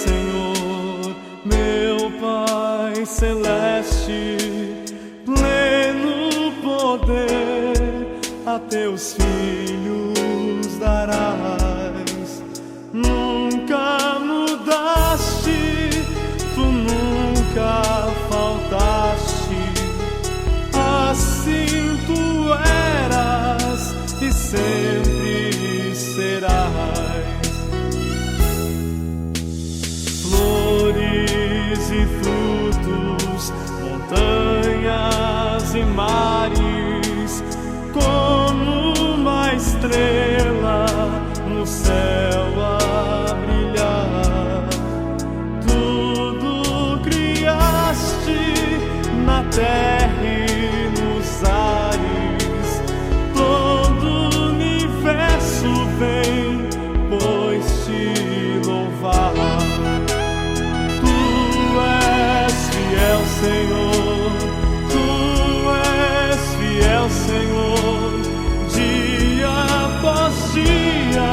Senhor, meu Pai celeste, pleno poder a teus filhos darás. Nunca mudaste, tu nunca faltaste, assim tu eras e sempre serás. Flores e frutos, montanhas e mares, como uma estrela no céu a brilhar. Tudo criaste na terra e nos ares, todo o universo vem, pois te louvar. Senhor, tu és fiel, Senhor, dia após dia,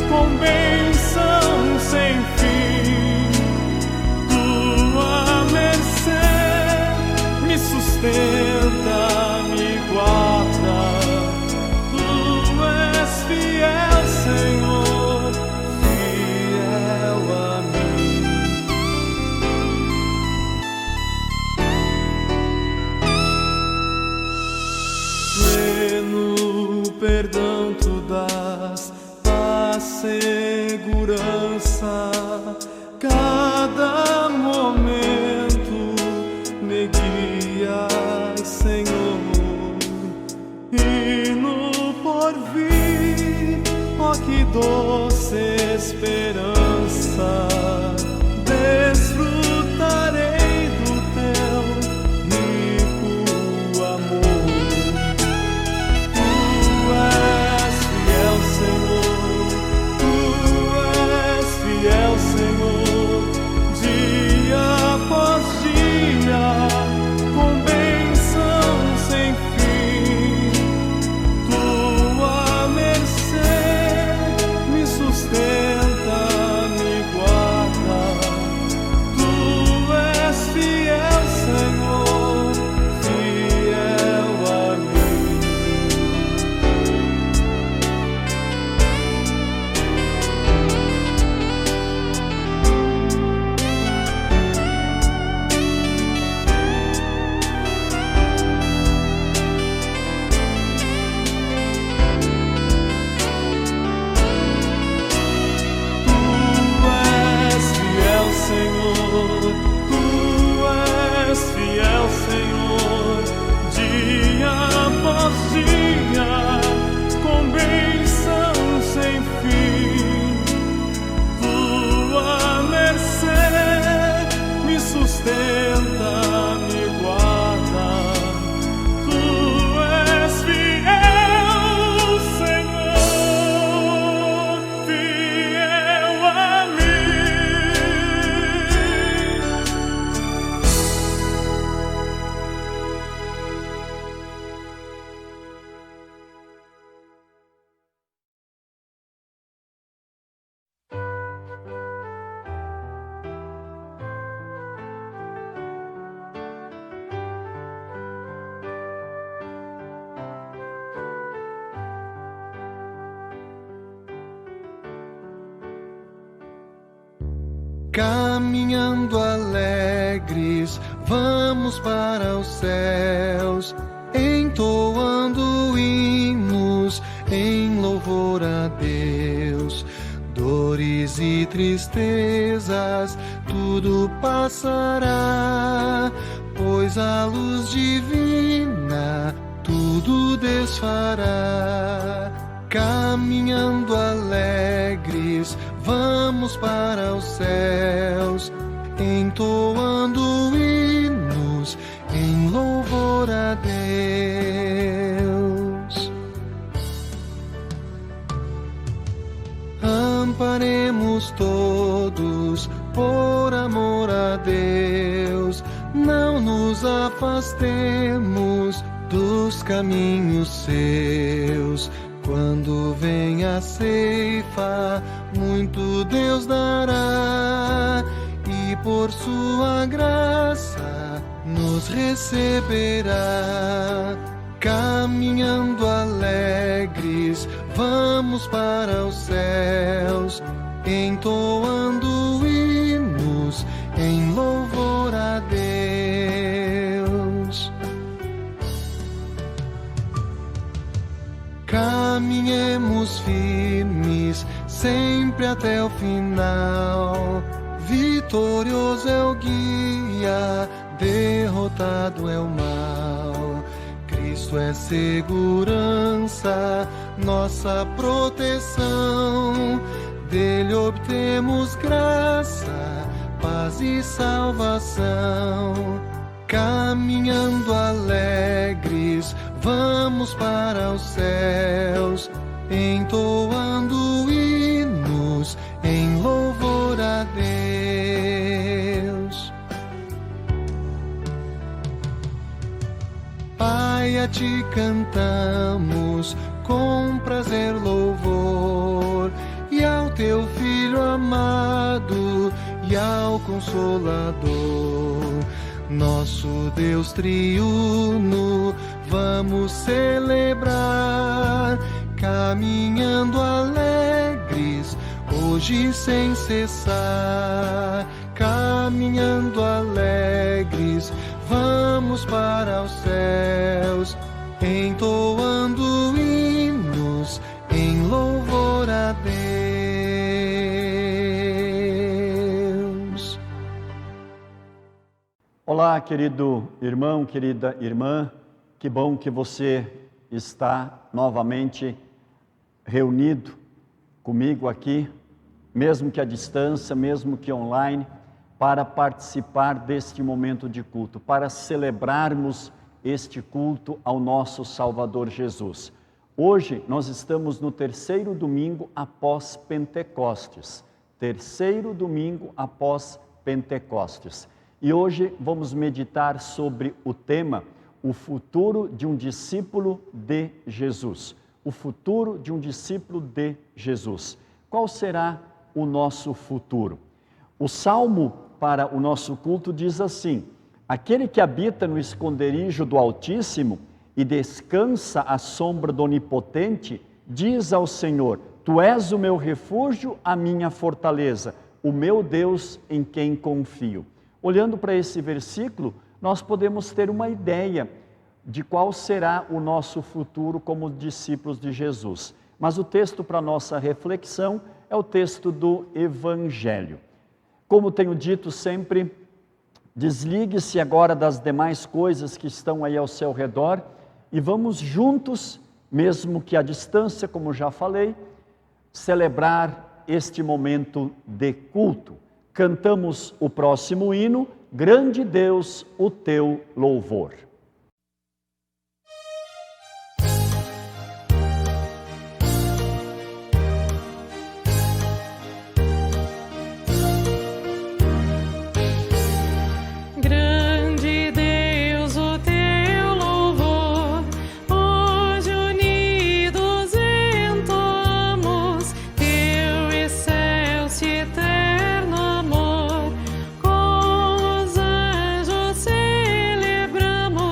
com bênção sem fim. Tua mercê me sustenta, me guarda. Tu és fiel, Senhor, fiel a mim. Perdão tu dás, a segurança, cada momento me guias, Senhor, e no porvir, ó que doce esperança, desfrutarei do teu rico amor. Fiel, Senhor, dia após dia, com bênção sem fim. Tua mercê me sustenta, me guarda. Tu és fiel, Senhor, fiel a mim. Fiel, Senhor, dia após dia, com bênção sem fim. Tua mercê me sustenta, me guarda. Tu és fiel, Senhor, fiel a mim. Caminhando alegres, vamos para os céus, entoando hinos em louvor a Deus. Dores e tristezas, tudo passará, pois a luz divina tudo desfará. Caminhando alegres, vamos para os céus, entoando hinos em louvor a Deus. Amparemos todos por amor a Deus, não nos afastemos dos caminhos seus. Quando vem a ceifa, muito Deus dará. por sua graça nos receberá. Caminhando alegres, vamos para os céus, entoando hinos em louvor a Deus. Caminhemos firmes, sempre até o final. Vitorioso é o guia, derrotado é o mal. Cristo é segurança, nossa proteção. Dele obtemos graça, paz e salvação. Caminhando alegres, vamos para os céus, entoando hinos em louvor a Deus. Pai, a ti cantamos com prazer louvor, e ao teu Filho amado e ao Consolador. Nosso Deus triuno, vamos celebrar, caminhando alegres, hoje sem cessar. Caminhando alegres, vamos para os céus, entoando hinos em louvor a Deus. Olá, querido irmão, querida irmã, que bom que você está novamente reunido comigo aqui, mesmo que à distância, mesmo que online, para participar deste momento de culto, para celebrarmos este culto ao nosso Salvador Jesus. Hoje nós estamos no terceiro domingo após Pentecostes. Terceiro domingo após Pentecostes. E hoje vamos meditar sobre o tema, o futuro de um discípulo de Jesus. O futuro de um discípulo de Jesus. Qual será o nosso futuro? O salmo para o nosso culto diz assim: aquele que habita no esconderijo do Altíssimo e descansa à sombra do Onipotente, diz ao Senhor: Tu és o meu refúgio, a minha fortaleza, o meu Deus em quem confio. Olhando para esse versículo, nós podemos ter uma ideia de qual será o nosso futuro como discípulos de Jesus. Mas o texto para nossa reflexão é o texto do Evangelho. Como tenho dito sempre, desligue-se agora das demais coisas que estão aí ao seu redor e vamos juntos, mesmo que à distância, como já falei, celebrar este momento de culto. Cantamos o próximo hino, Grande Deus, o teu louvor. Celebramos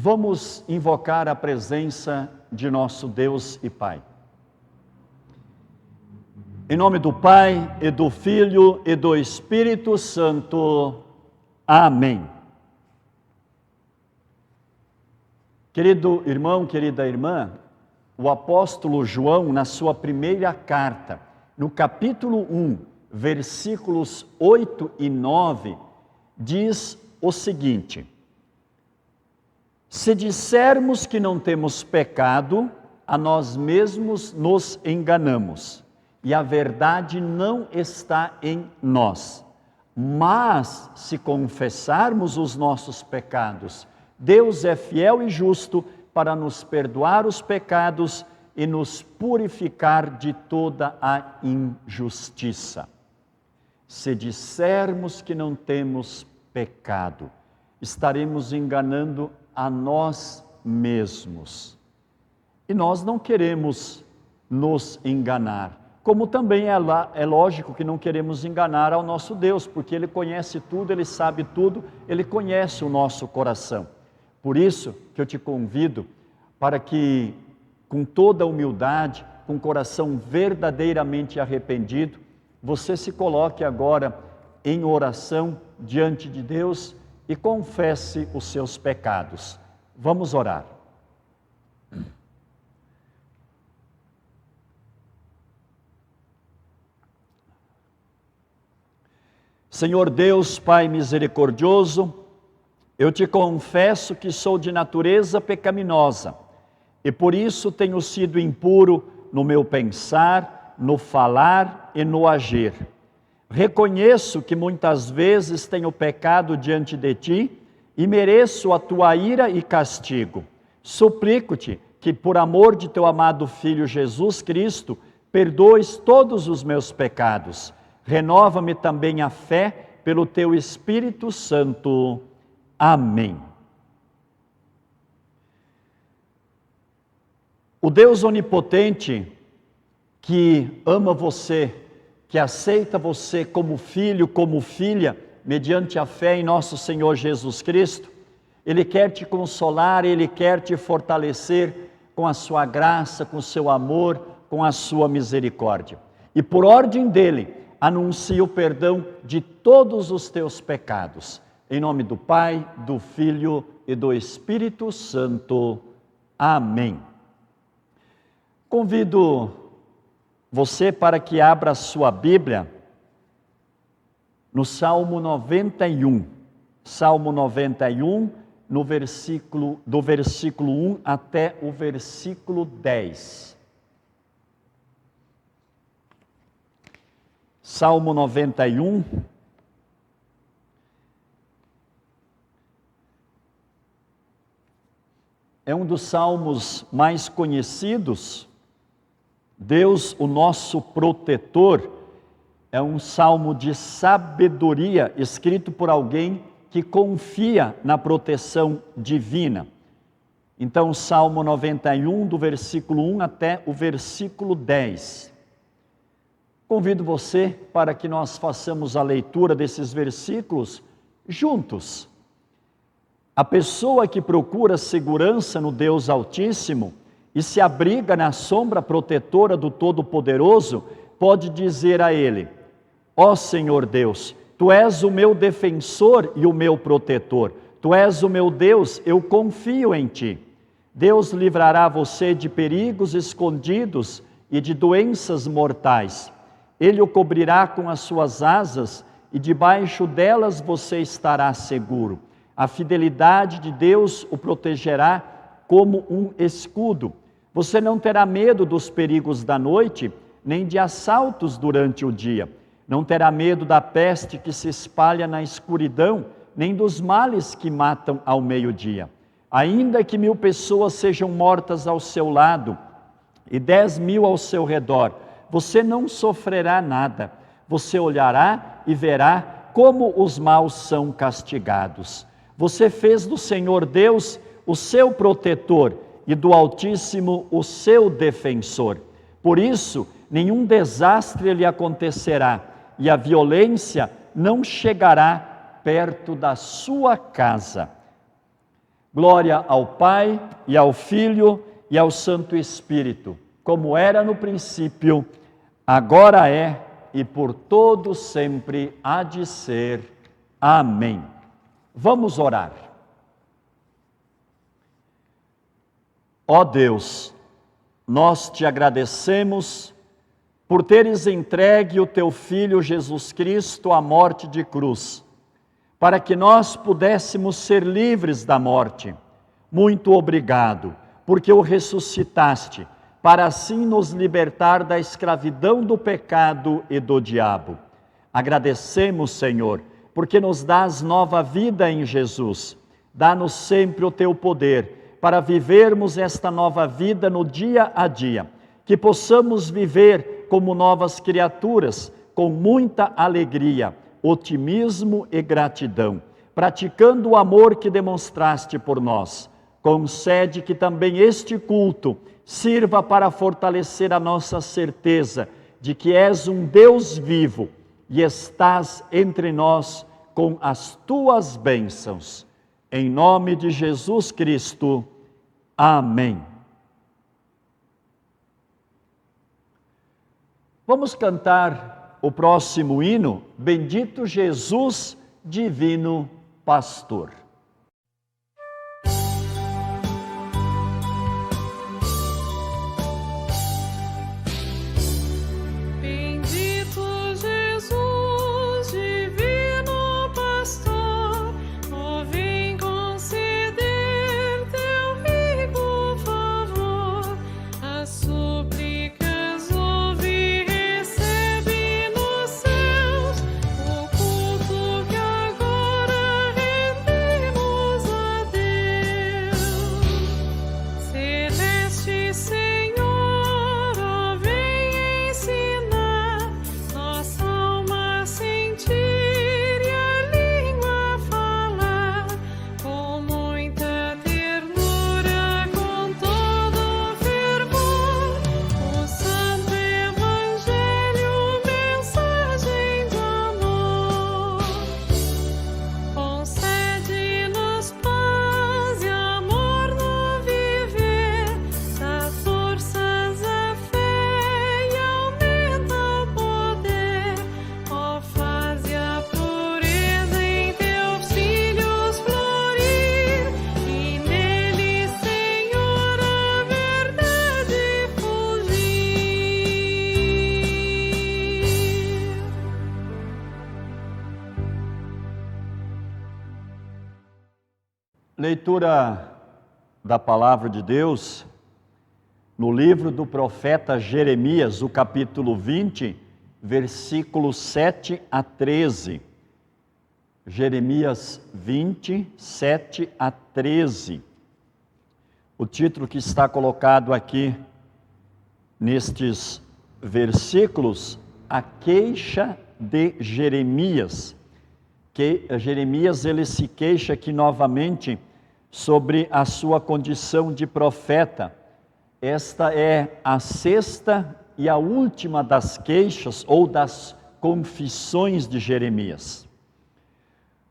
Vamos invocar a presença de nosso Deus e Pai. Em nome do Pai, e do Filho, e do Espírito Santo. Amém. Querido irmão, querida irmã, o apóstolo João, na sua primeira carta, no capítulo 1, versículos 8 e 9, diz o seguinte: se dissermos que não temos pecado, a nós mesmos nos enganamos, e a verdade não está em nós. Mas, se confessarmos os nossos pecados, Deus é fiel e justo para nos perdoar os pecados e nos purificar de toda a injustiça. Se dissermos que não temos pecado, estaremos enganando a nós mesmos. E nós não queremos nos enganar, como também é lógico que não queremos enganar ao nosso Deus, porque Ele conhece tudo, Ele sabe tudo, Ele conhece o nosso coração. Por isso que eu te convido para que, com toda a humildade, com o coração verdadeiramente arrependido, você se coloque agora em oração diante de Deus e confesse os seus pecados. Vamos orar. Senhor Deus, Pai misericordioso, eu te confesso que sou de natureza pecaminosa e por isso tenho sido impuro no meu pensar, no falar e no agir. Reconheço que muitas vezes tenho pecado diante de ti e mereço a tua ira e castigo. Suplico-te que, por amor de teu amado Filho Jesus Cristo, perdoes todos os meus pecados. Renova-me também a fé pelo teu Espírito Santo. Amém. O Deus onipotente que ama você, que aceita você como filho, como filha, mediante a fé em nosso Senhor Jesus Cristo, Ele quer te consolar, Ele quer te fortalecer com a sua graça, com o seu amor, com a sua misericórdia. E por ordem dEle, anuncia o perdão de todos os teus pecados. Em nome do Pai, do Filho e do Espírito Santo. Amém. Convido você para que abra a sua Bíblia no Salmo 91. Salmo 91, do versículo 1 até o versículo 10. Salmo 91. É um dos salmos mais conhecidos. Deus, o nosso protetor, é um salmo de sabedoria, escrito por alguém que confia na proteção divina. Então, Salmo 91, do versículo 1 até o versículo 10. Convido você para que nós façamos a leitura desses versículos juntos. A pessoa que procura segurança no Deus Altíssimo e se abriga na sombra protetora do Todo-Poderoso, pode dizer a Ele: ó Senhor Deus, Tu és o meu defensor e o meu protetor. Tu és o meu Deus, eu confio em Ti. Deus livrará você de perigos escondidos e de doenças mortais. Ele o cobrirá com as suas asas e debaixo delas você estará seguro. A fidelidade de Deus o protegerá como um escudo. Você não terá medo dos perigos da noite, nem de assaltos durante o dia. Não terá medo da peste que se espalha na escuridão, nem dos males que matam ao meio-dia. Ainda que 1000 pessoas sejam mortas ao seu lado e 10.000 ao seu redor, você não sofrerá nada. Você olhará e verá como os maus são castigados. Você fez do Senhor Deus o seu protetor e do Altíssimo o seu defensor. Por isso, nenhum desastre lhe acontecerá e a violência não chegará perto da sua casa. Glória ao Pai, e ao Filho, e ao Santo Espírito, como era no princípio, agora é, e por todo sempre há de ser. Amém. Vamos orar. Ó Deus, nós te agradecemos por teres entregue o teu Filho Jesus Cristo à morte de cruz, para que nós pudéssemos ser livres da morte. Muito obrigado, porque o ressuscitaste, para assim nos libertar da escravidão do pecado e do diabo. Agradecemos, Senhor, porque nos dás nova vida em Jesus. Dá-nos sempre o teu poder para vivermos esta nova vida no dia a dia, que possamos viver como novas criaturas, com muita alegria, otimismo e gratidão, praticando o amor que demonstraste por nós. Concede que também este culto sirva para fortalecer a nossa certeza de que és um Deus vivo e estás entre nós com as tuas bênçãos. Em nome de Jesus Cristo. Amém. Vamos cantar o próximo hino, Bendito Jesus, Divino Pastor. Leitura da Palavra de Deus no livro do profeta Jeremias, o capítulo 20, versículos 7 a 13. Jeremias 20, 7 a 13. O título que está colocado aqui nestes versículos, a queixa de Jeremias. Que Jeremias ele se queixa aqui novamente sobre a sua condição de profeta. Esta é a sexta e a última das queixas ou das confissões de Jeremias.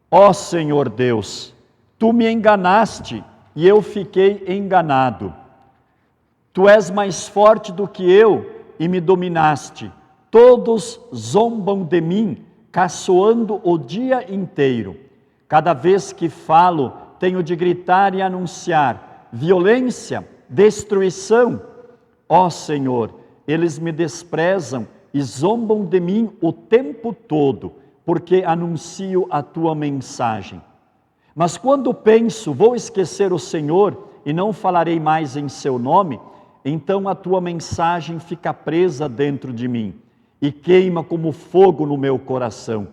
Ó Senhor Deus, tu me enganaste e eu fiquei enganado. Tu és mais forte do que eu e me dominaste. Todos zombam de mim, caçoando o dia inteiro. Cada vez que falo, tenho de gritar e anunciar violência, destruição. Ó Senhor, eles me desprezam e zombam de mim o tempo todo, porque anuncio a tua mensagem. Mas quando penso, vou esquecer o Senhor e não falarei mais em seu nome, então a tua mensagem fica presa dentro de mim e queima como fogo no meu coração.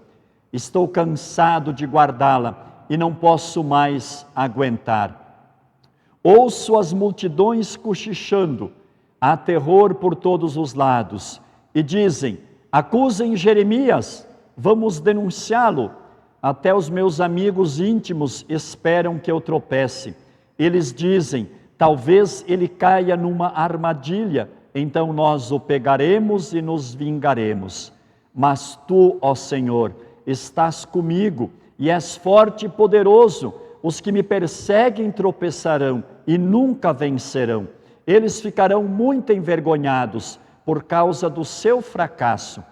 Estou cansado de guardá-la e não posso mais aguentar. Ouço as multidões cochichando, há terror por todos os lados, e dizem, acusem Jeremias, vamos denunciá-lo. Até os meus amigos íntimos esperam que eu tropece. Eles dizem, talvez ele caia numa armadilha, então nós o pegaremos e nos vingaremos. Mas tu, ó Senhor, estás comigo, e és forte e poderoso, os que me perseguem tropeçarão e nunca vencerão. Eles ficarão muito envergonhados por causa do seu fracasso.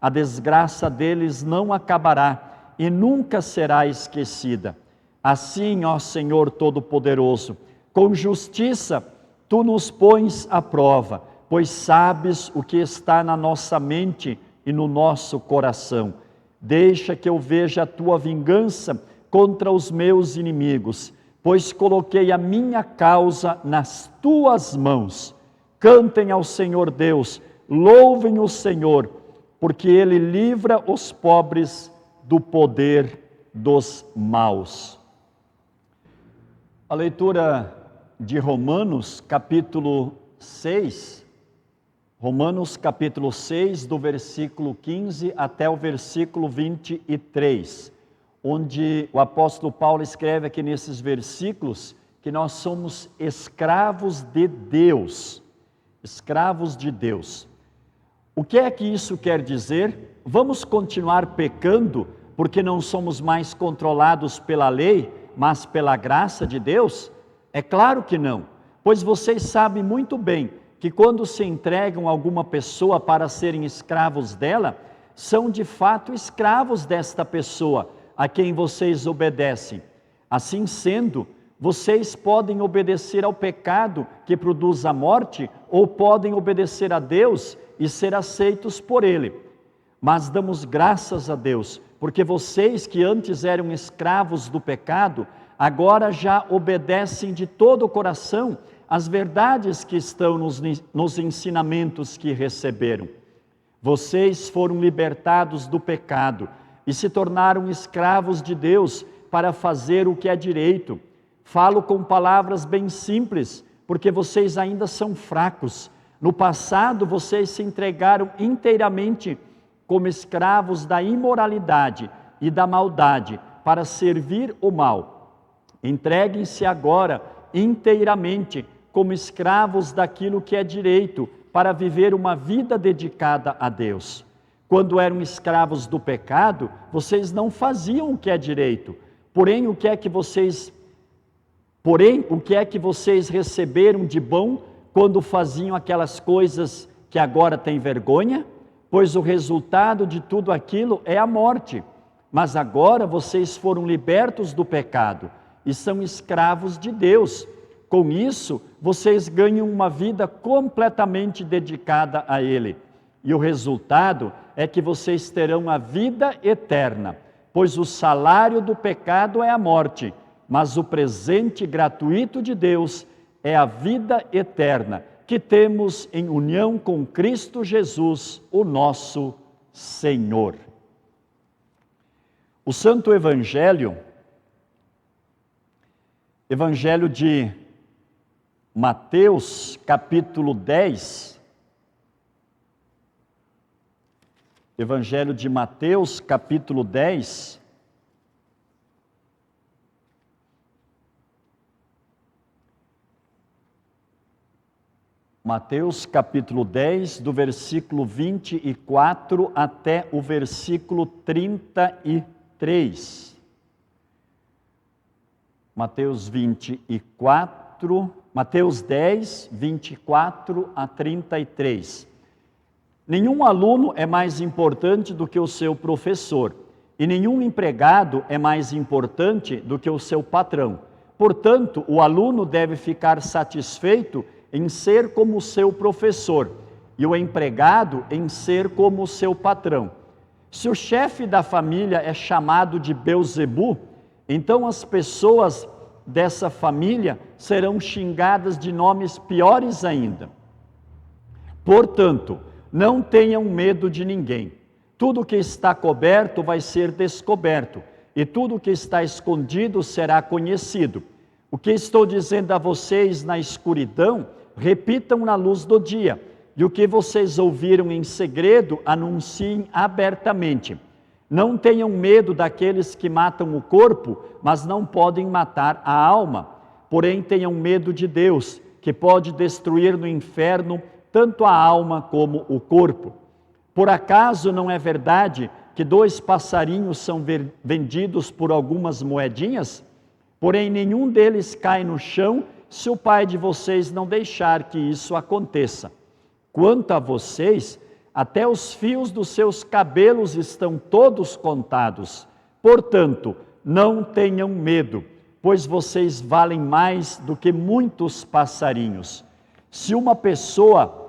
A desgraça deles não acabará e nunca será esquecida. Assim, ó Senhor Todo-Poderoso, com justiça tu nos pões à prova, pois sabes o que está na nossa mente e no nosso coração. Deixa que eu veja a tua vingança contra os meus inimigos, pois coloquei a minha causa nas tuas mãos. Cantem ao Senhor Deus, louvem o Senhor, porque Ele livra os pobres do poder dos maus. A leitura de Romanos, capítulo 6, Romanos capítulo 6, do versículo 15 até o versículo 23, onde o apóstolo Paulo escreve aqui nesses versículos que nós somos escravos de Deus, escravos de Deus. O que é que isso quer dizer? Vamos continuar pecando porque não somos mais controlados pela lei, mas pela graça de Deus? É claro que não, pois vocês sabem muito bem que quando se entregam a alguma pessoa para serem escravos dela, são de fato escravos desta pessoa, a quem vocês obedecem. Assim sendo, vocês podem obedecer ao pecado que produz a morte, ou podem obedecer a Deus e ser aceitos por Ele. Mas damos graças a Deus, porque vocês que antes eram escravos do pecado, agora já obedecem de todo o coração as verdades que estão nos ensinamentos que receberam. Vocês foram libertados do pecado e se tornaram escravos de Deus para fazer o que é direito. Falo com palavras bem simples, porque vocês ainda são fracos. No passado, vocês se entregaram inteiramente como escravos da imoralidade e da maldade para servir o mal. Entreguem-se agora inteiramente como escravos daquilo que é direito, para viver uma vida dedicada a Deus. Quando eram escravos do pecado, vocês não faziam o que é direito. Porém, o que é que vocês receberam de bom quando faziam aquelas coisas que agora têm vergonha? Pois o resultado de tudo aquilo é a morte. Mas agora vocês foram libertos do pecado e são escravos de Deus. Com isso, vocês ganham uma vida completamente dedicada a Ele. E o resultado é que vocês terão a vida eterna, pois o salário do pecado é a morte, mas o presente gratuito de Deus é a vida eterna, que temos em união com Cristo Jesus, o nosso Senhor. O Santo Evangelho de Mateus, capítulo 10, Evangelho de Mateus, capítulo 10, Mateus, capítulo 10, do versículo 24 até o versículo 33. Mateus 10, 24 a 33. Nenhum aluno é mais importante do que o seu professor, e nenhum empregado é mais importante do que o seu patrão. Portanto, o aluno deve ficar satisfeito em ser como o seu professor, e o empregado em ser como o seu patrão. Se o chefe da família é chamado de Belzebu, então as pessoas dessa família serão xingadas de nomes piores ainda. Portanto, não tenham medo de ninguém. Tudo que está coberto vai ser descoberto, e tudo que está escondido será conhecido. O que estou dizendo a vocês na escuridão, repitam na luz do dia, e o que vocês ouviram em segredo, anunciem abertamente. Não tenham medo daqueles que matam o corpo, mas não podem matar a alma. Porém, tenham medo de Deus, que pode destruir no inferno tanto a alma como o corpo. Por acaso não é verdade que 2 passarinhos são vendidos por algumas moedinhas? Porém, nenhum deles cai no chão se o Pai de vocês não deixar que isso aconteça. Quanto a vocês, até os fios dos seus cabelos estão todos contados. Portanto, não tenham medo, pois vocês valem mais do que muitos passarinhos. Se uma pessoa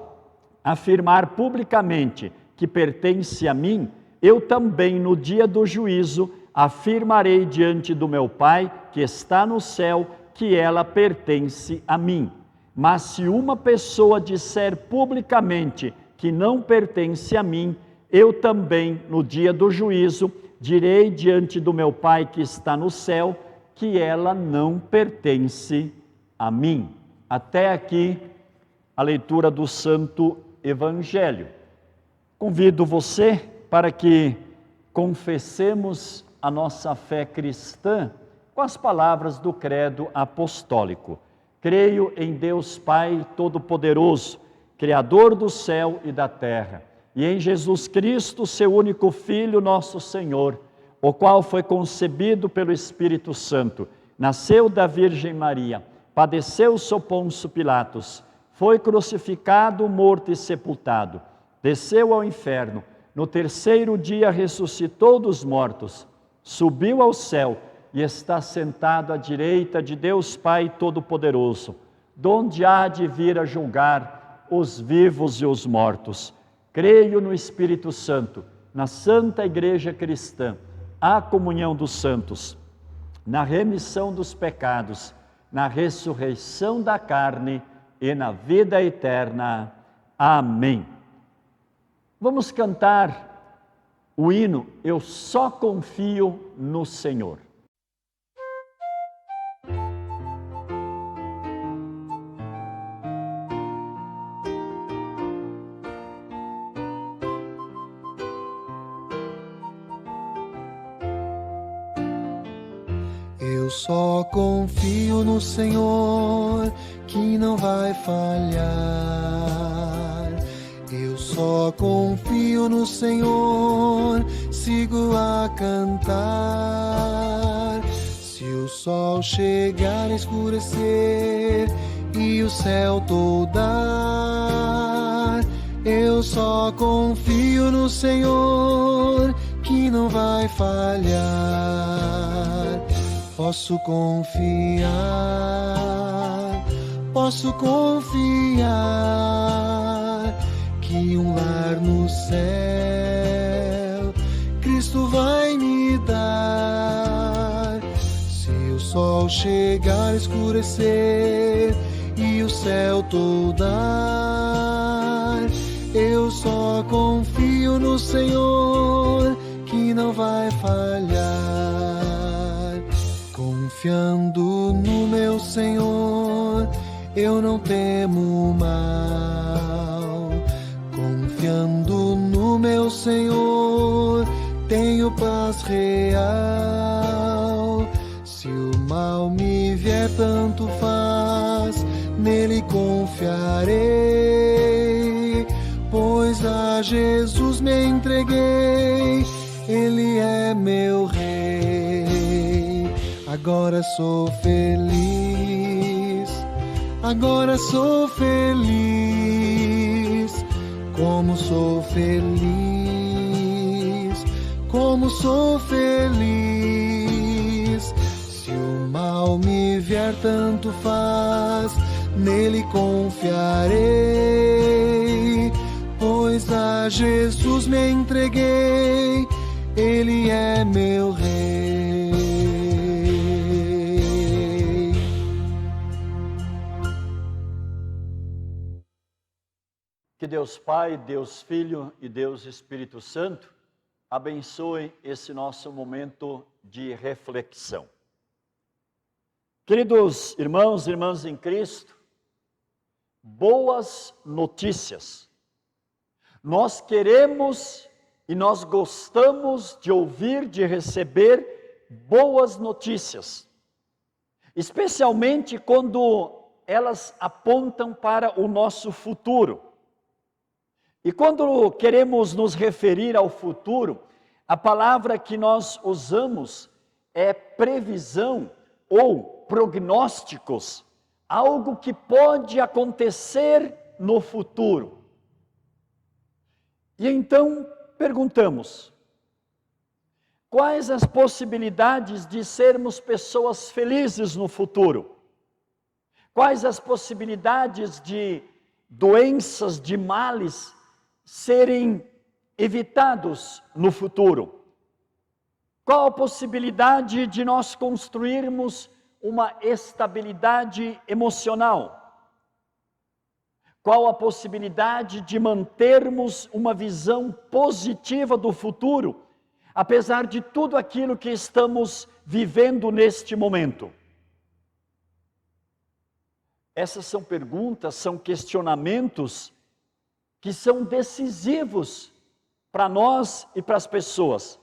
afirmar publicamente que pertence a mim, eu também no dia do juízo afirmarei diante do meu Pai que está no céu que ela pertence a mim. Mas se uma pessoa disser publicamente que não pertence a mim, eu também no dia do juízo direi diante do meu Pai que está no céu que ela não pertence a mim. Até aqui a leitura do Santo Evangelho. Convido você para que confessemos a nossa fé cristã com as palavras do credo apostólico. Creio em Deus Pai Todo-Poderoso, Criador do céu e da terra, e em Jesus Cristo, seu único Filho, nosso Senhor, o qual foi concebido pelo Espírito Santo, nasceu da Virgem Maria, padeceu sob Pôncio Pilatos, foi crucificado, morto e sepultado, desceu ao inferno, no terceiro dia ressuscitou dos mortos, subiu ao céu e está sentado à direita de Deus Pai Todo-Poderoso, donde há de vir a julgar os vivos e os mortos. Creio no Espírito Santo, na Santa Igreja Cristã, a comunhão dos santos, na remissão dos pecados, na ressurreição da carne e na vida eterna. Amém. Vamos cantar o hino Eu Só Confio no Senhor. Eu só confio no Senhor, que não vai falhar. Eu só confio no Senhor, sigo a cantar. Se o sol chegar a escurecer e o céu toldar, eu só confio no Senhor, que não vai falhar. Posso confiar que um lar no céu Cristo vai me dar. Se o sol chegar a escurecer e o céu toldar, eu só confio no Senhor, que não vai falhar. Confiando no meu Senhor, eu não temo mal. Confiando no meu Senhor, tenho paz real. Se o mal me vier, tanto faz, nele confiarei. Pois a Jesus me entreguei, Ele é meu Rei. Agora sou feliz, agora sou feliz. Como sou feliz, como sou feliz. Se o mal me vier, tanto faz, nele confiarei. Pois a Jesus me entreguei, Ele é meu Rei. Que Deus Pai, Deus Filho e Deus Espírito Santo abençoe esse nosso momento de reflexão. Queridos irmãos e irmãs em Cristo, boas notícias. Nós queremos e nós gostamos de ouvir, de receber boas notícias, especialmente quando elas apontam para o nosso futuro. E quando queremos nos referir ao futuro, a palavra que nós usamos é previsão ou prognósticos, algo que pode acontecer no futuro. E então perguntamos: quais as possibilidades de sermos pessoas felizes no futuro? Quais as possibilidades de doenças, de males serem evitados no futuro? Qual a possibilidade de nós construirmos uma estabilidade emocional? Qual a possibilidade de mantermos uma visão positiva do futuro, apesar de tudo aquilo que estamos vivendo neste momento? Essas são perguntas, são questionamentos que são decisivos para nós e para as pessoas.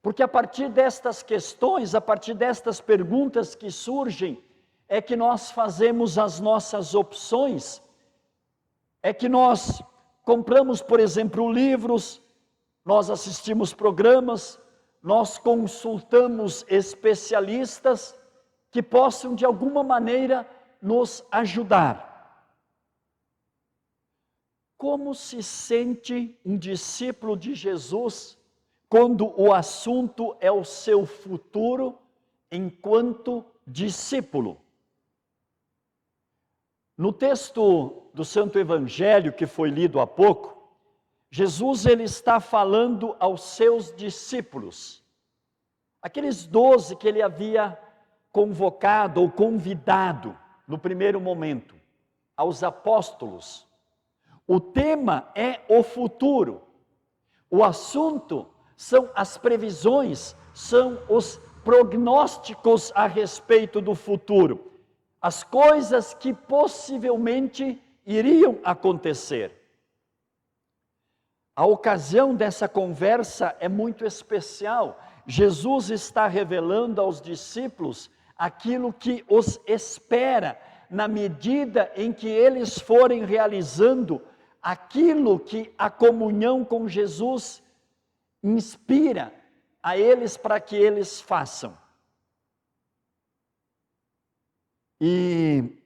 Porque a partir destas questões, a partir destas perguntas que surgem, é que nós fazemos as nossas opções, é que nós compramos, por exemplo, livros, nós assistimos programas, nós consultamos especialistas que possam de alguma maneira nos ajudar. Como se sente um discípulo de Jesus quando o assunto é o seu futuro enquanto discípulo? No texto do Santo Evangelho que foi lido há pouco, Jesus ele está falando aos seus discípulos, aqueles 12 que ele havia convocado ou convidado no primeiro momento, aos apóstolos. O tema é o futuro, o assunto são as previsões, são os prognósticos a respeito do futuro, as coisas que possivelmente iriam acontecer. A ocasião dessa conversa é muito especial. Jesus está revelando aos discípulos aquilo que os espera, na medida em que eles forem realizando aquilo que a comunhão com Jesus inspira a eles para que eles façam. E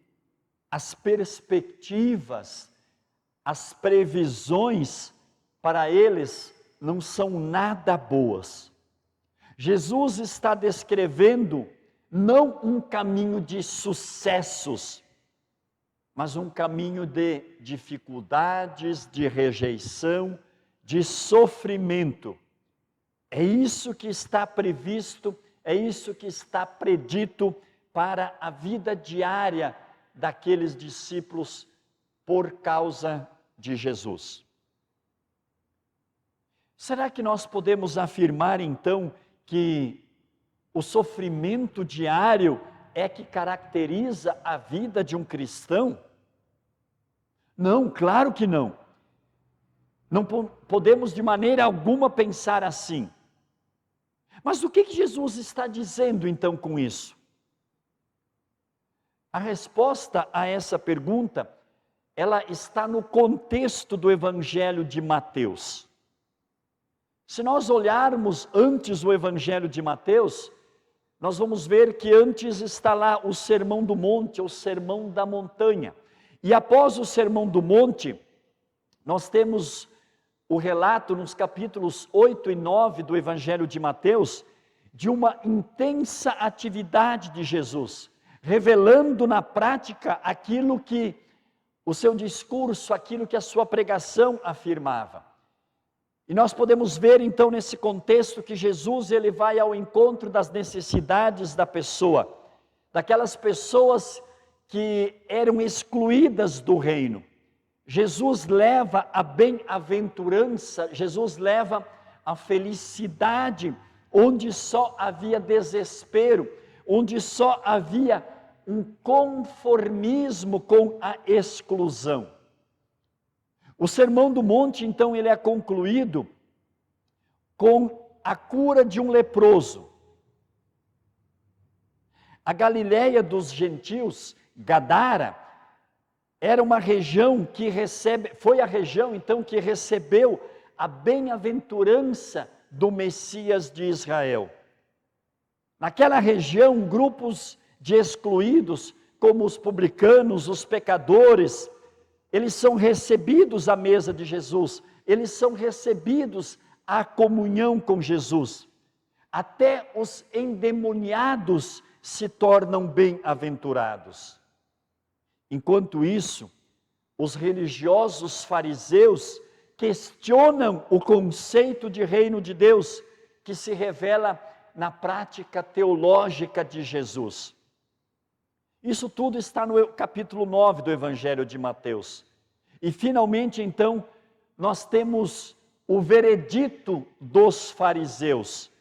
as perspectivas, as previsões para eles não são nada boas. Jesus está descrevendo não um caminho de sucessos, mas um caminho de dificuldades, de rejeição, de sofrimento. É isso que está previsto, é isso que está predito para a vida diária daqueles discípulos por causa de Jesus. Será que nós podemos afirmar então que o sofrimento diário é que caracteriza a vida de um cristão? Não, claro que não. Não podemos de maneira alguma pensar assim. Mas o que Jesus está dizendo então com isso? A resposta a essa pergunta, ela está no contexto do Evangelho de Mateus. Se nós olharmos antes o Evangelho de Mateus, nós vamos ver que antes está lá o Sermão do Monte, o Sermão da Montanha. E após o Sermão do Monte, nós temos o relato nos capítulos 8 e 9 do Evangelho de Mateus, de uma intensa atividade de Jesus, revelando na prática aquilo que o seu discurso, aquilo que a sua pregação afirmava. E nós podemos ver então nesse contexto que Jesus ele vai ao encontro das necessidades da pessoa, daquelas pessoas que eram excluídas do reino. Jesus leva a bem-aventurança, Jesus leva a felicidade, onde só havia desespero, onde só havia um conformismo com a exclusão. O Sermão do Monte, então, ele é concluído com a cura de um leproso. A Galileia dos gentios, Gadara, era uma região que foi a região então que recebeu a bem-aventurança do Messias de Israel. Naquela região, grupos de excluídos, como os publicanos, os pecadores, eles são recebidos à mesa de Jesus, eles são recebidos à comunhão com Jesus. Até os endemoniados se tornam bem-aventurados. Enquanto isso, os religiosos fariseus questionam o conceito de reino de Deus, que se revela na prática teológica de Jesus. Isso tudo está no capítulo 9 do Evangelho de Mateus. E finalmente, então, nós temos o veredito dos fariseus.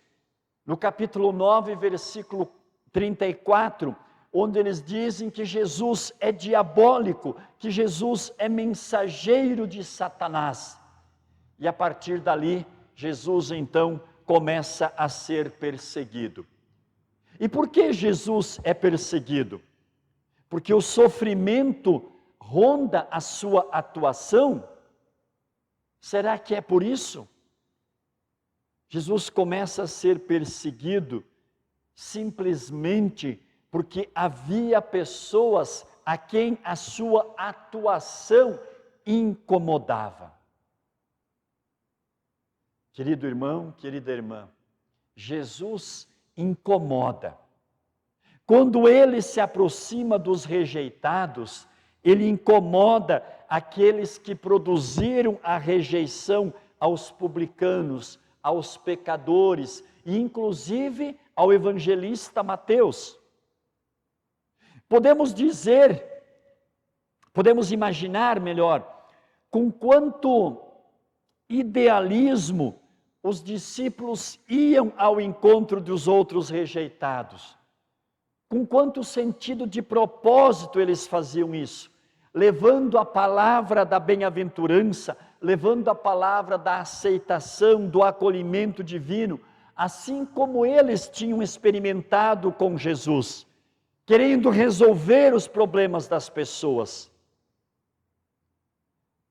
No capítulo 9, versículo 34, onde eles dizem que Jesus é diabólico, que Jesus é mensageiro de Satanás. E a partir dali, Jesus então começa a ser perseguido. E por que Jesus é perseguido? Porque o sofrimento ronda a sua atuação? Será que é por isso? Jesus começa a ser perseguido simplesmente porque havia pessoas a quem a sua atuação incomodava. Querido irmão, querida irmã, Jesus incomoda. Quando ele se aproxima dos rejeitados, ele incomoda aqueles que produziram a rejeição aos publicanos, aos pecadores, e inclusive ao evangelista Mateus. Podemos imaginar melhor, com quanto idealismo os discípulos iam ao encontro dos outros rejeitados. Com quanto sentido de propósito eles faziam isso, levando a palavra da bem-aventurança, levando a palavra da aceitação, do acolhimento divino, assim como eles tinham experimentado com Jesus, querendo resolver os problemas das pessoas.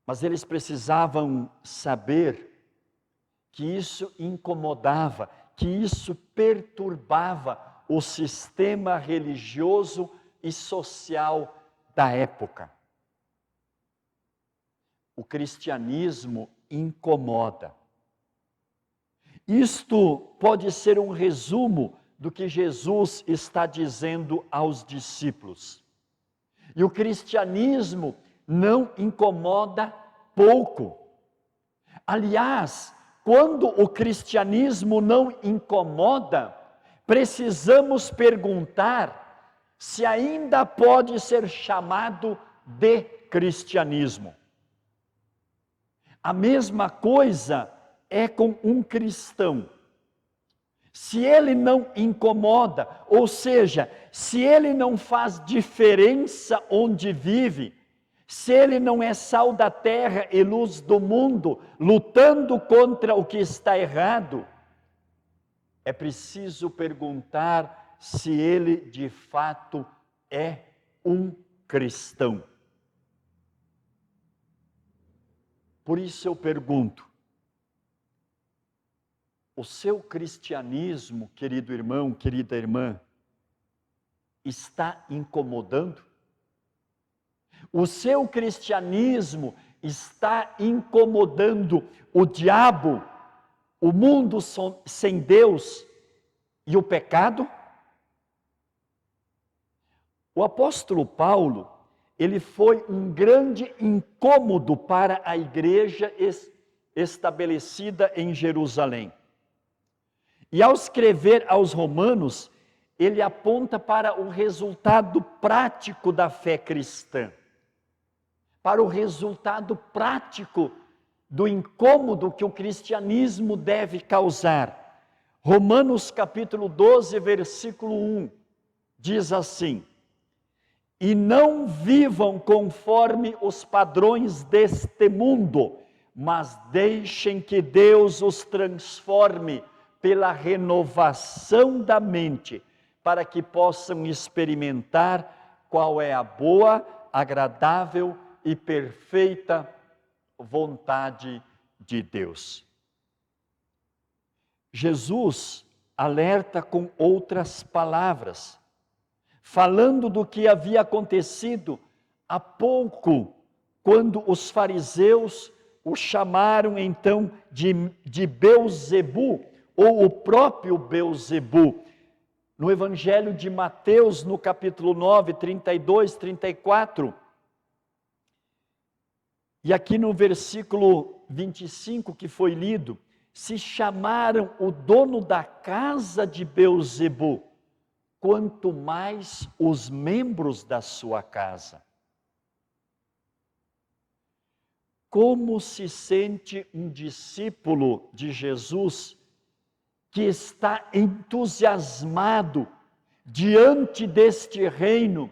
Mas eles precisavam saber que isso incomodava, que isso perturbava o sistema religioso e social da época. O cristianismo incomoda. Isto pode ser um resumo do que Jesus está dizendo aos discípulos. E o cristianismo não incomoda pouco. Aliás, quando o cristianismo não incomoda, precisamos perguntar se ainda pode ser chamado de cristianismo. A mesma coisa é com um cristão. Se ele não incomoda, ou seja, se ele não faz diferença onde vive, se ele não é sal da terra e luz do mundo, lutando contra o que está errado, é preciso perguntar se ele de fato é um cristão. Por isso eu pergunto, o seu cristianismo, querido irmão, querida irmã, está incomodando? O seu cristianismo está incomodando o diabo, o mundo sem Deus e o pecado? O apóstolo Paulo, ele foi um grande incômodo para a igreja estabelecida em Jerusalém. E ao escrever aos Romanos, ele aponta para o resultado prático da fé cristã, para o resultado prático do incômodo que o cristianismo deve causar. Romanos capítulo 12, versículo 1, diz assim: e não vivam conforme os padrões deste mundo, mas deixem que Deus os transforme pela renovação da mente, para que possam experimentar qual é a boa, agradável e perfeita vontade de Deus. Jesus alerta com outras palavras, falando do que havia acontecido há pouco, quando os fariseus o chamaram então de Beelzebu, ou o próprio Beelzebu. No Evangelho de Mateus, no capítulo 9, 32, 34, e aqui no versículo 25 que foi lido, se chamaram o dono da casa de Beelzebu, quanto mais os membros da sua casa. Como se sente um discípulo de Jesus que está entusiasmado diante deste reino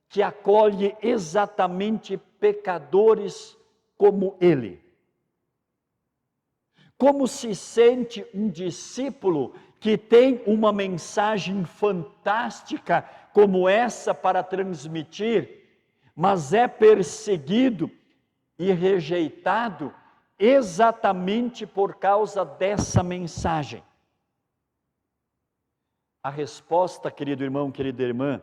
que acolhe exatamente pecadores como ele? Como se sente um discípulo que tem uma mensagem fantástica como essa para transmitir, mas é perseguido e rejeitado exatamente por causa dessa mensagem? A resposta, querido irmão, querida irmã,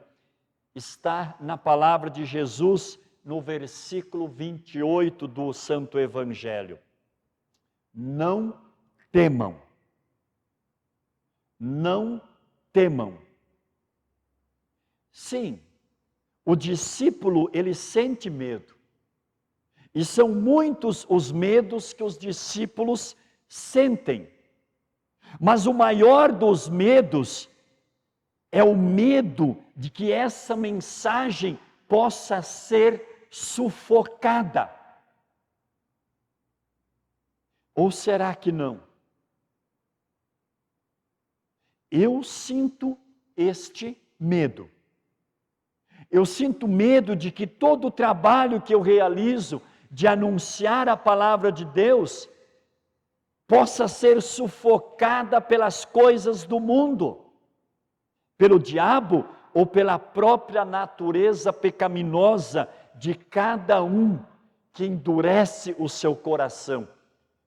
está na palavra de Jesus no versículo 28 do Santo Evangelho. Não temam. Não temam. Sim, o discípulo, ele sente medo. E são muitos os medos que os discípulos sentem. Mas o maior dos medos é o medo de que essa mensagem possa ser sufocada. Ou será que não? Eu sinto este medo. Eu sinto medo de que todo o trabalho que eu realizo de anunciar a palavra de Deus possa ser sufocada pelas coisas do mundo, pelo diabo ou pela própria natureza pecaminosa de cada um que endurece o seu coração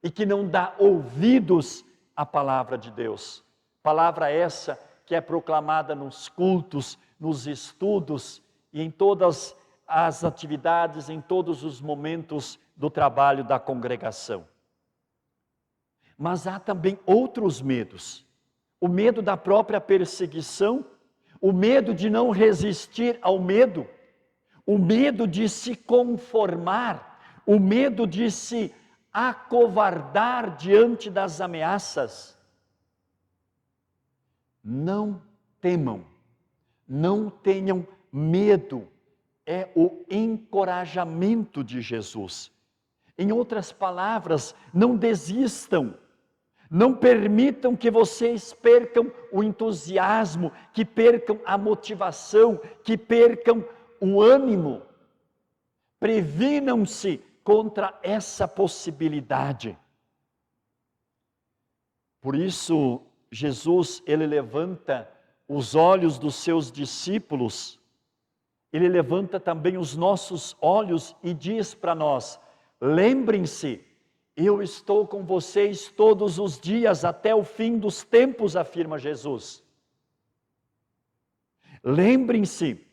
e que não dá ouvidos à palavra de Deus. Palavra essa que é proclamada nos cultos, nos estudos e em todas as atividades, em todos os momentos do trabalho da congregação. Mas há também outros medos. O medo da própria perseguição, o medo de não resistir ao medo, o medo de se conformar, o medo de se acovardar diante das ameaças. Não temam, não tenham medo. É o encorajamento de Jesus. Em outras palavras, não desistam. Não permitam que vocês percam o entusiasmo, que percam a motivação, que percam o ânimo. Previnam-se contra essa possibilidade. Por isso, Jesus, ele levanta os olhos dos seus discípulos, ele levanta também os nossos olhos e diz para nós: lembrem-se, eu estou com vocês todos os dias até o fim dos tempos, afirma Jesus. Lembrem-se,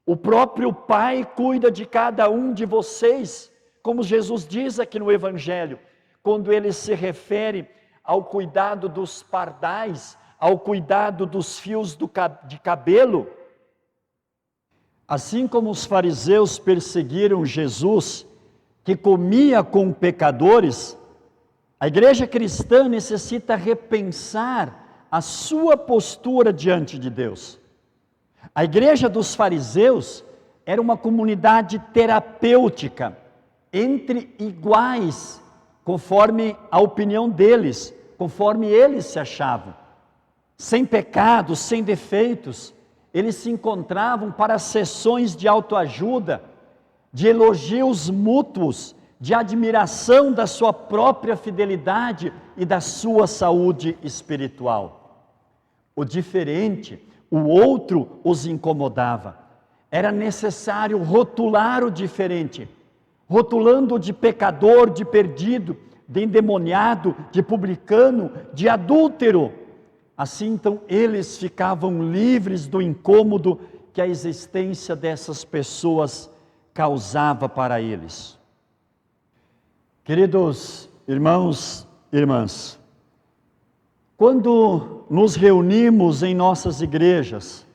o próprio Pai cuida de cada um de vocês, como Jesus diz aqui no Evangelho, quando ele se refere ao cuidado dos pardais, ao cuidado dos fios de cabelo. Assim como os fariseus perseguiram Jesus, que comia com pecadores, a igreja cristã necessita repensar a sua postura diante de Deus. A igreja dos fariseus era uma comunidade terapêutica, entre iguais, conforme a opinião deles, conforme eles se achavam. Sem pecados, sem defeitos, eles se encontravam para sessões de autoajuda, de elogios mútuos, de admiração da sua própria fidelidade e da sua saúde espiritual. O diferente, o outro, os incomodava. Era necessário rotular o diferente, rotulando-o de pecador, de perdido, de endemoniado, de publicano, de adúltero. Assim, então, eles ficavam livres do incômodo que a existência dessas pessoas causava para eles. Queridos irmãos e irmãs, quando nos reunimos em nossas igrejas,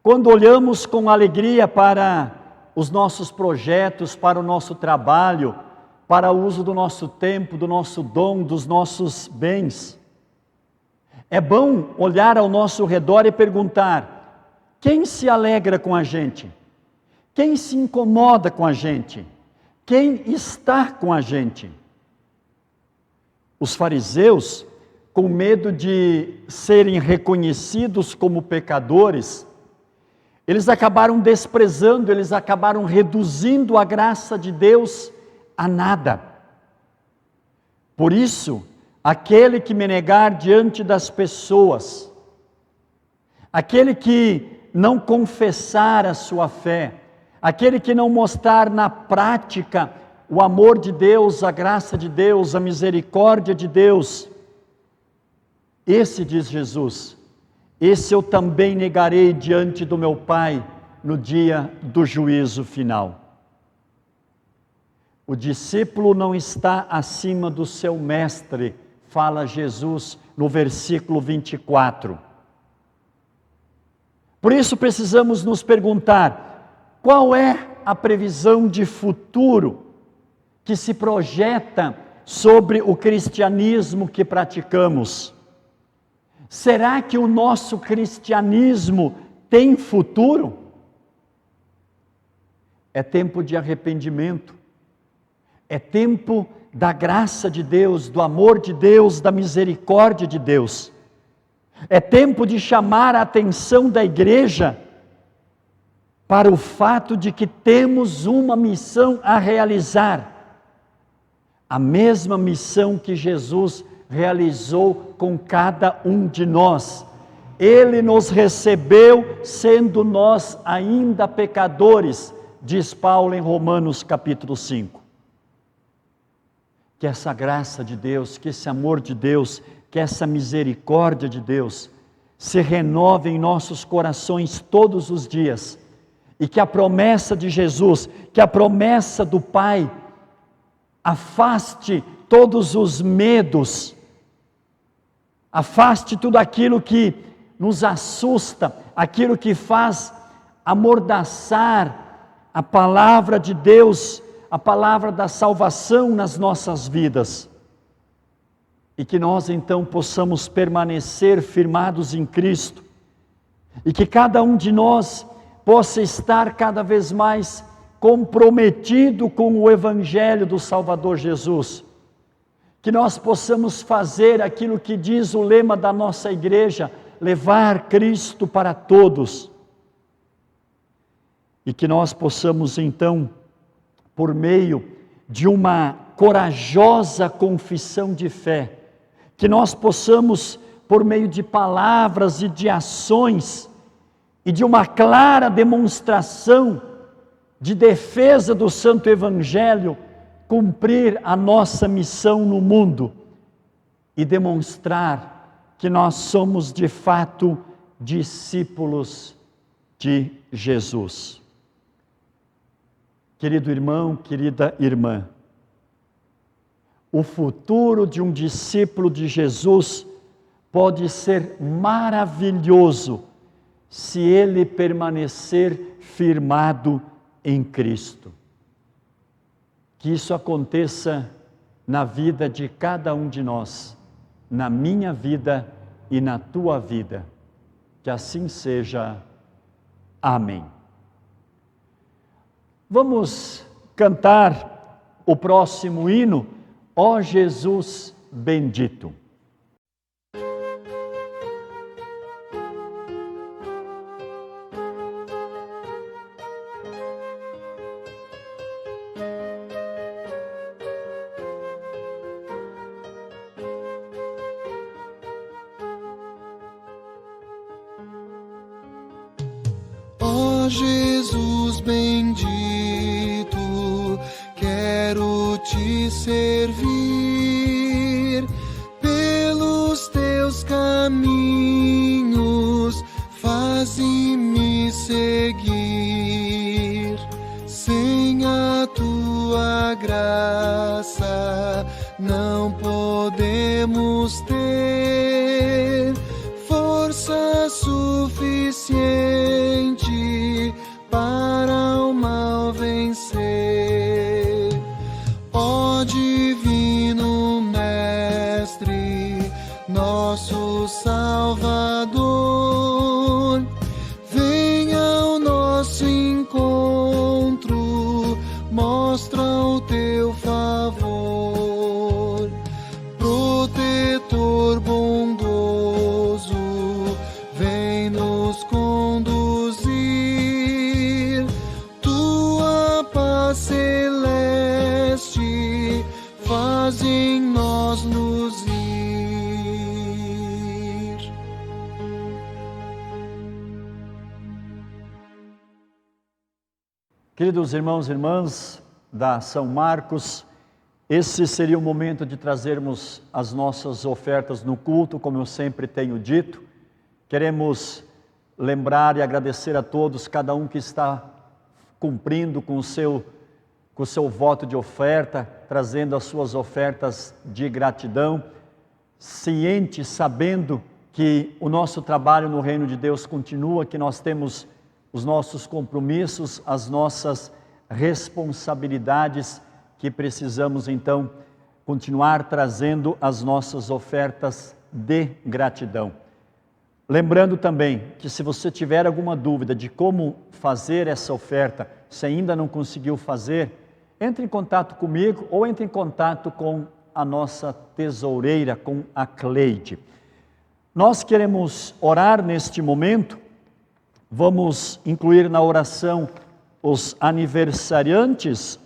quando olhamos com alegria para os nossos projetos, para o nosso trabalho, para o uso do nosso tempo, do nosso dom, dos nossos bens, é bom olhar ao nosso redor e perguntar: quem se alegra com a gente? Quem se incomoda com a gente? Quem está com a gente? Os fariseus, com medo de serem reconhecidos como pecadores, eles acabaram desprezando, eles acabaram reduzindo a graça de Deus a nada. Por isso, aquele que me negar diante das pessoas, aquele que não confessar a sua fé, aquele que não mostrar na prática o amor de Deus, a graça de Deus, a misericórdia de Deus, esse, diz Jesus, esse eu também negarei diante do meu Pai no dia do juízo final. O discípulo não está acima do seu mestre, fala Jesus no versículo 24. Por isso precisamos nos perguntar: qual é a previsão de futuro que se projeta sobre o cristianismo que praticamos? Será que o nosso cristianismo tem futuro? É tempo de arrependimento, é tempo da graça de Deus, do amor de Deus, da misericórdia de Deus. É tempo de chamar a atenção da igreja para o fato de que temos uma missão a realizar. A mesma missão que Jesus realizou com cada um de nós. Ele nos recebeu sendo nós ainda pecadores, diz Paulo em Romanos capítulo 5. Que essa graça de Deus, que esse amor de Deus, que essa misericórdia de Deus se renove em nossos corações todos os dias, e que a promessa de Jesus, que a promessa do Pai, afaste todos os medos, afaste tudo aquilo que nos assusta, aquilo que faz amordaçar a palavra de Deus, a palavra da salvação nas nossas vidas. E que nós então possamos permanecer firmados em Cristo, e que cada um de nós possa estar cada vez mais comprometido com o Evangelho do Salvador Jesus. Que nós possamos fazer aquilo que diz o lema da nossa igreja: levar Cristo para todos. E que nós possamos então, por meio de uma corajosa confissão de fé, que nós possamos, por meio de palavras e de ações, e de uma clara demonstração de defesa do Santo Evangelho, cumprir a nossa missão no mundo e demonstrar que nós somos de fato discípulos de Jesus. Querido irmão, querida irmã, o futuro de um discípulo de Jesus pode ser maravilhoso se ele permanecer firmado em Cristo. Que isso aconteça na vida de cada um de nós, na minha vida e na tua vida. Que assim seja. Amém. Vamos cantar o próximo hino, Ó Jesus bendito. Ó Jesus bendito, quero te servir pelos teus caminhos, faze-me ser não podemos ter força suficiente para o mal vencer. Ó Divino Mestre, nosso Salvador, venha ao nosso encontro, mostra o teu favor. Protetor bondoso, vem nos conduzir, tua paz celeste faz em nós luzir. Queridos irmãos e irmãs da São Marcos, esse seria o momento de trazermos as nossas ofertas no culto, como eu sempre tenho dito. Queremos lembrar e agradecer a todos, cada um que está cumprindo com o seu voto de oferta, trazendo as suas ofertas de gratidão, ciente, sabendo que o nosso trabalho no reino de Deus continua, que nós temos os nossos compromissos, as nossas responsabilidades, que precisamos então continuar trazendo as nossas ofertas de gratidão. Lembrando também que se você tiver alguma dúvida de como fazer essa oferta, se ainda não conseguiu fazer, entre em contato comigo ou entre em contato com a nossa tesoureira, com a Cleide. Nós queremos orar neste momento. Vamos incluir na oração os aniversariantes,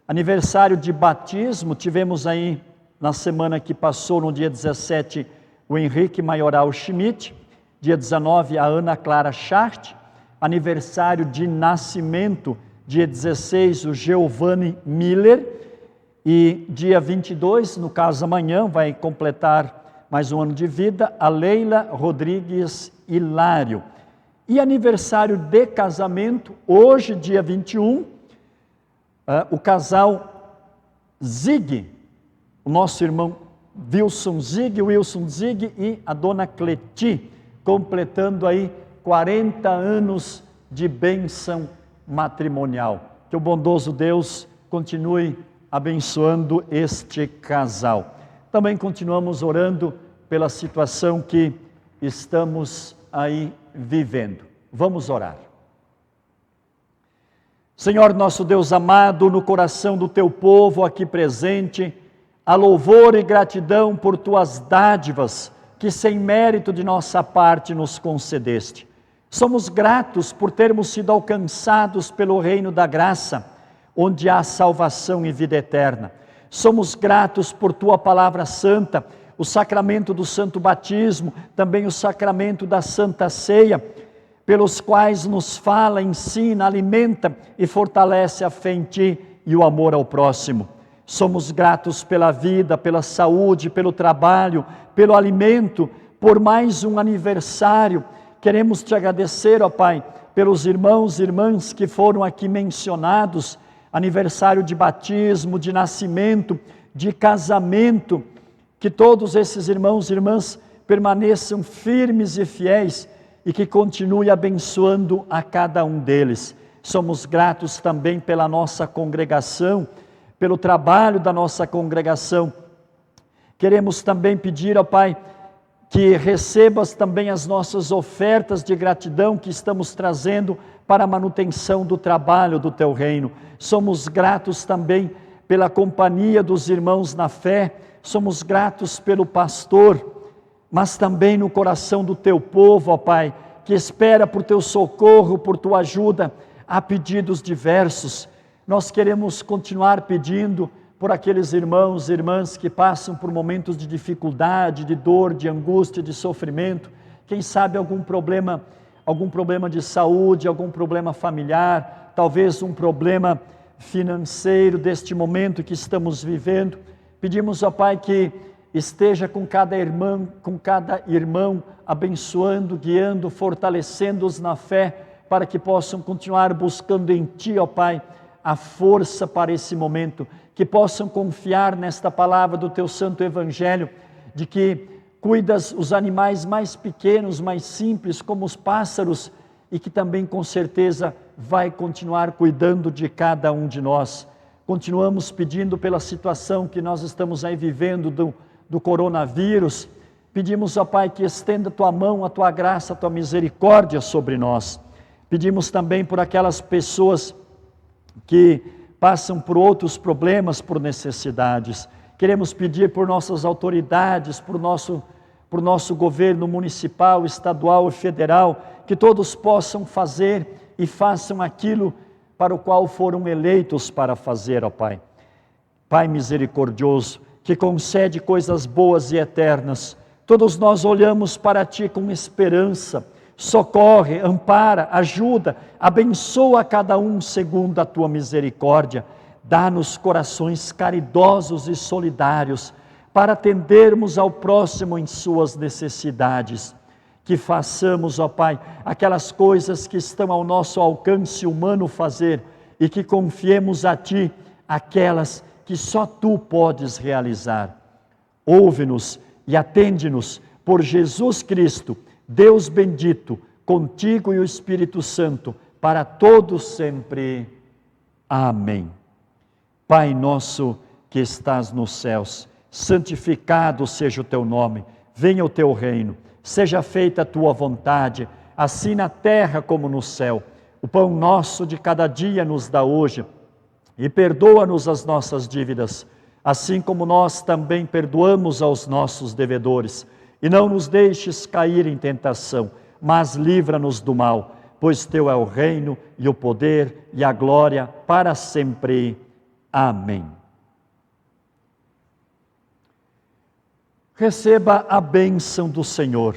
aniversário de batismo, tivemos aí na semana que passou, no dia 17, o Henrique Maioral Schmidt, dia 19, a Ana Clara Schacht, aniversário de nascimento, dia 16, o Giovanni Miller, e dia 22, no caso amanhã, vai completar mais um ano de vida, a Leila Rodrigues Hilário. E aniversário de casamento, hoje, dia 21, o casal Zig, o nosso irmão Wilson Zig e a dona Cleti, completando aí 40 anos de bênção matrimonial. Que o bondoso Deus continue abençoando este casal. Também continuamos orando pela situação que estamos aí vivendo. Vamos orar. Senhor nosso Deus amado, no coração do teu povo aqui presente, há louvor e gratidão por tuas dádivas, que sem mérito de nossa parte nos concedeste. Somos gratos por termos sido alcançados pelo reino da graça, onde há salvação e vida eterna. Somos gratos por tua palavra santa, o sacramento do santo batismo, também o sacramento da santa ceia, pelos quais nos fala, ensina, alimenta e fortalece a fé em ti e o amor ao próximo. Somos gratos pela vida, pela saúde, pelo trabalho, pelo alimento, por mais um aniversário. Queremos te agradecer, ó Pai, pelos irmãos e irmãs que foram aqui mencionados, aniversário de batismo, de nascimento, de casamento, que todos esses irmãos e irmãs permaneçam firmes e fiéis e que continue abençoando a cada um deles. Somos gratos também pela nossa congregação, pelo trabalho da nossa congregação. Queremos também pedir ao Pai que recebas também as nossas ofertas de gratidão que estamos trazendo para a manutenção do trabalho do teu reino. Somos gratos também pela companhia dos irmãos na fé, somos gratos pelo pastor, mas também no coração do teu povo, ó Pai, que espera por teu socorro, por tua ajuda, há pedidos diversos. Nós queremos continuar pedindo por aqueles irmãos e irmãs que passam por momentos de dificuldade, de dor, de angústia, de sofrimento, quem sabe algum problema de saúde, algum problema familiar, talvez um problema financeiro deste momento que estamos vivendo. Pedimos, ó Pai, que esteja com cada irmão, abençoando, guiando, fortalecendo-os na fé, para que possam continuar buscando em Ti, ó Pai, a força para esse momento, que possam confiar nesta palavra do Teu Santo Evangelho, de que cuidas os animais mais pequenos, mais simples, como os pássaros, e que também com certeza vai continuar cuidando de cada um de nós. Continuamos pedindo pela situação que nós estamos aí vivendo do coronavírus. Pedimos, ó Pai, que estenda a Tua mão, a Tua graça, a Tua misericórdia sobre nós. Pedimos também por aquelas pessoas que passam por outros problemas, por necessidades. Queremos pedir por nossas autoridades, por nosso governo municipal, estadual e federal, que todos possam fazer e façam aquilo para o qual foram eleitos para fazer, ó Pai. Pai misericordioso, que concede coisas boas e eternas, todos nós olhamos para Ti com esperança. Socorre, ampara, ajuda, abençoa cada um segundo a Tua misericórdia. Dá-nos corações caridosos e solidários para atendermos ao próximo em suas necessidades. Que façamos, ó Pai, aquelas coisas que estão ao nosso alcance humano fazer e que confiemos a Ti aquelas que só Tu podes realizar. Ouve-nos e atende-nos por Jesus Cristo, Deus bendito, contigo e o Espírito Santo, para todos sempre. Amém. Pai nosso que estás nos céus, santificado seja o Teu nome, venha o Teu reino, seja feita a Tua vontade, assim na terra como no céu. O pão nosso de cada dia nos dá hoje, e perdoa-nos as nossas dívidas, assim como nós também perdoamos aos nossos devedores. E não nos deixes cair em tentação, mas livra-nos do mal, pois Teu é o reino e o poder e a glória para sempre. Amém. Receba a bênção do Senhor,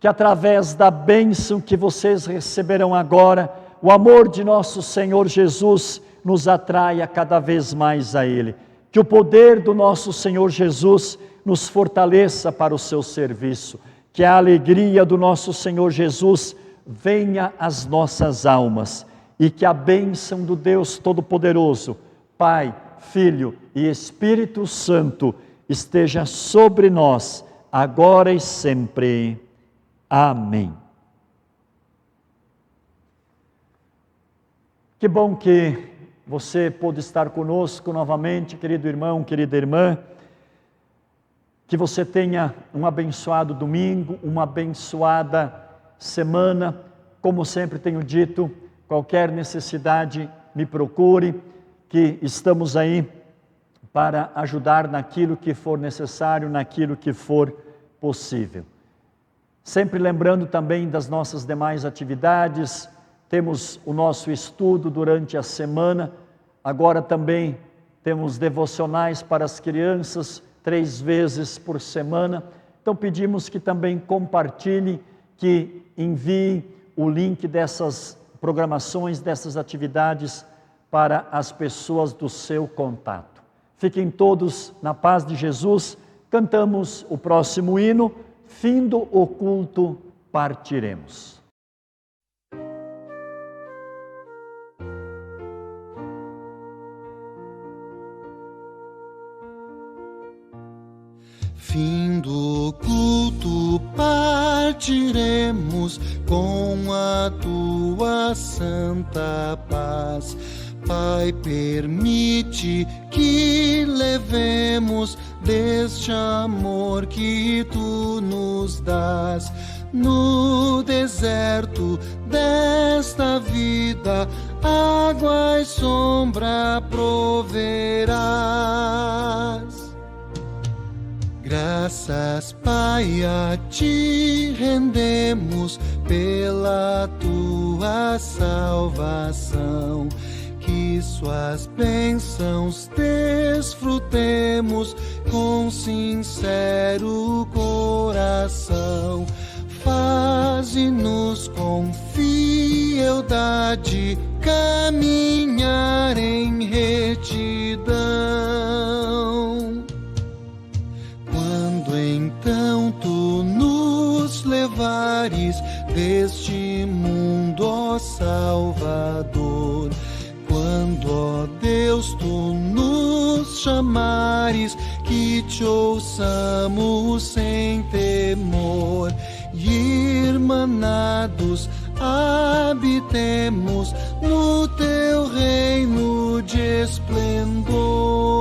que através da bênção que vocês receberão agora, o amor de nosso Senhor Jesus nos atraia cada vez mais a Ele. Que o poder do nosso Senhor Jesus nos fortaleça para o seu serviço, que a alegria do nosso Senhor Jesus venha às nossas almas e que a bênção do Deus Todo-Poderoso, Pai, Filho e Espírito Santo esteja sobre nós, agora e sempre. Amém. Que bom que você pôde estar conosco novamente, querido irmão, querida irmã. Que você tenha um abençoado domingo, uma abençoada semana. Como sempre tenho dito, qualquer necessidade me procure, que estamos aí para ajudar naquilo que for necessário, naquilo que for possível. Sempre lembrando também das nossas demais atividades, temos o nosso estudo durante a semana, agora também temos devocionais para as crianças, 3 vezes por semana. Então pedimos que também compartilhe, que envie o link dessas programações, dessas atividades para as pessoas do seu contato. Fiquem todos na paz de Jesus. Cantamos o próximo hino, findo o culto, partiremos. Findo o culto, partiremos com a Tua santa paz. Pai, permite que levemos deste amor que Tu nos dás. No deserto desta vida, água e sombra proverás. Graças, Pai, a Ti rendemos pela Tua salvação. Que Suas bênçãos desfrutemos com sincero coração. Faze-nos com fieldade caminhar em retidão. Quando então Tu nos levares deste mundo, ó Salvador, quando, ó Deus, tu nos chamares, que te ouçamos sem temor, e irmanados habitemos no teu reino de esplendor.